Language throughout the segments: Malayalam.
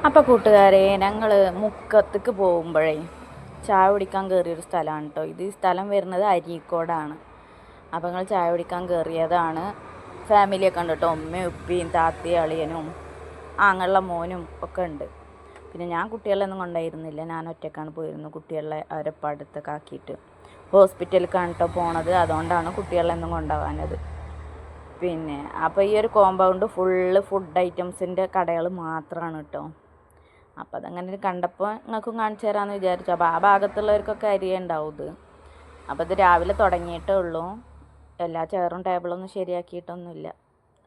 അപ്പോൾ കൂട്ടുകാരെ, ഞങ്ങൾ മുക്കത്തേക്ക് പോകുമ്പോഴേ ചായ കുടിക്കാൻ കയറിയൊരു സ്ഥലമാണ് കേട്ടോ ഇത്. ഈ സ്ഥലം വരുന്നത് അരീക്കോടാണ്. അപ്പോൾ ഞങ്ങൾ ചായ കുടിക്കാൻ കയറിയതാണ്. ഫാമിലിയൊക്കെ ഉണ്ട് കേട്ടോ, ഉമ്മയും ഉപ്പയും താത്തയും അളിയനും ആങ്ങളുടെ മോനും ഒക്കെ ഉണ്ട്. പിന്നെ ഞാൻ കുട്ടികളെയൊന്നും കൊണ്ടായിരുന്നില്ല, ഞാൻ ഒറ്റക്കാണ് പോയിരുന്നു. കുട്ടികളെ അവരെ അടുത്തൊക്കെ ആക്കിയിട്ട് ഹോസ്പിറ്റലിലേക്കാണ് കേട്ടോ പോണത്. അതുകൊണ്ടാണ് കുട്ടികളെയൊന്നും കൊണ്ടുപോകാനത്. പിന്നെ അപ്പോൾ ഈ ഒരു കോമ്പൗണ്ട് ഫുള്ള് ഫുഡ് ഐറ്റംസിൻ്റെ കടകൾ മാത്രമാണ് കേട്ടോ. അപ്പോൾ അതങ്ങനെ കണ്ടപ്പോൾ നിങ്ങൾക്കും കാണിച്ചു തരാമെന്ന് വിചാരിച്ചു. അപ്പോൾ ആ ഭാഗത്തുള്ളവർക്കൊക്കെ അരിയേ ഉണ്ടാവും ഇത്. അപ്പോൾ ഇത് രാവിലെ തുടങ്ങിയിട്ടേ ഉള്ളൂ. എല്ലാ ചെയറും ടേബിളൊന്നും ശരിയാക്കിയിട്ടൊന്നുമില്ല.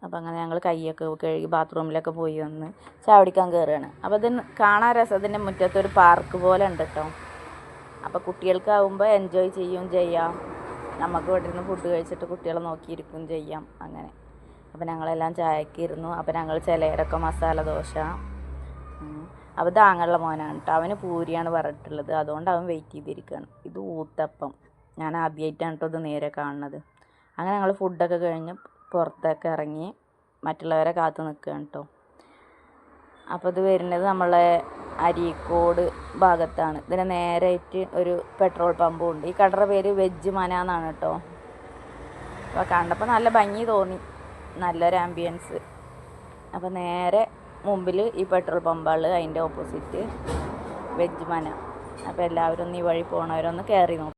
അപ്പോൾ അങ്ങനെ ഞങ്ങൾ കൈയൊക്കെ കഴുകി ബാത്റൂമിലൊക്കെ പോയി വന്ന് ചായ കുടിക്കാൻ കയറുകയാണ്. അപ്പോൾ ഇത് കാണാൻ രസത്തിൻ്റെ മുറ്റത്തൊരു പാർക്ക് പോലെ ഉണ്ട് കേട്ടോ. അപ്പോൾ കുട്ടികൾക്കാവുമ്പോൾ എൻജോയ് ചെയ്യുകയും ചെയ്യാം, നമുക്ക് ഇവിടെ നിന്ന് ഫുഡ് കഴിച്ചിട്ട് കുട്ടികളെ നോക്കിയിരിക്കുകയും ചെയ്യാം അങ്ങനെ. അപ്പോൾ ഞങ്ങളെല്ലാം ചായക്ക് ഇരുന്നു. അപ്പോൾ ഞങ്ങൾ ചിലരൊക്കെ മസാല ദോശ. അപ്പോൾ ഇത് ആങ്ങളുടെ മോനാണ് കേട്ടോ, അവന് പൂരിയാണ് പറഞ്ഞിട്ടുള്ളത്. അതുകൊണ്ട് അവൻ വെയിറ്റ് ചെയ്തിരിക്കുകയാണ്. ഇത് ഊത്തപ്പം, ഞാൻ ആദ്യമായിട്ടാണ് കേട്ടോ ഇത് നേരെ കാണുന്നത്. അങ്ങനെ ഞങ്ങൾ ഫുഡൊക്കെ കഴിഞ്ഞ് പുറത്തൊക്കെ ഇറങ്ങി മറ്റുള്ളവരെ കാത്തു നിൽക്കുകയാണ് കേട്ടോ. അപ്പോൾ ഇത് വരുന്നത് നമ്മളെ അരീക്കോട് ഭാഗത്താണ്. ഇതിന് നേരായിട്ട് ഒരു പെട്രോൾ പമ്പും ഉണ്ട്. ഈ കടയുടെ പേര് വെജ് മന എന്നാണ് കേട്ടോ. അപ്പോൾ കണ്ടപ്പോൾ നല്ല ഭംഗി തോന്നി, നല്ലൊരു ആംബിയൻസ്. അപ്പോൾ നേരെ മുമ്പിൽ ഈ പെട്രോൾ പമ്പാൾ, അതിൻ്റെ ഓപ്പോസിറ്റ് വെജ് മന. അപ്പോൾ എല്ലാവരും ഒന്ന് ഈ വഴി പോകണവരൊന്ന് കയറി നോക്കും.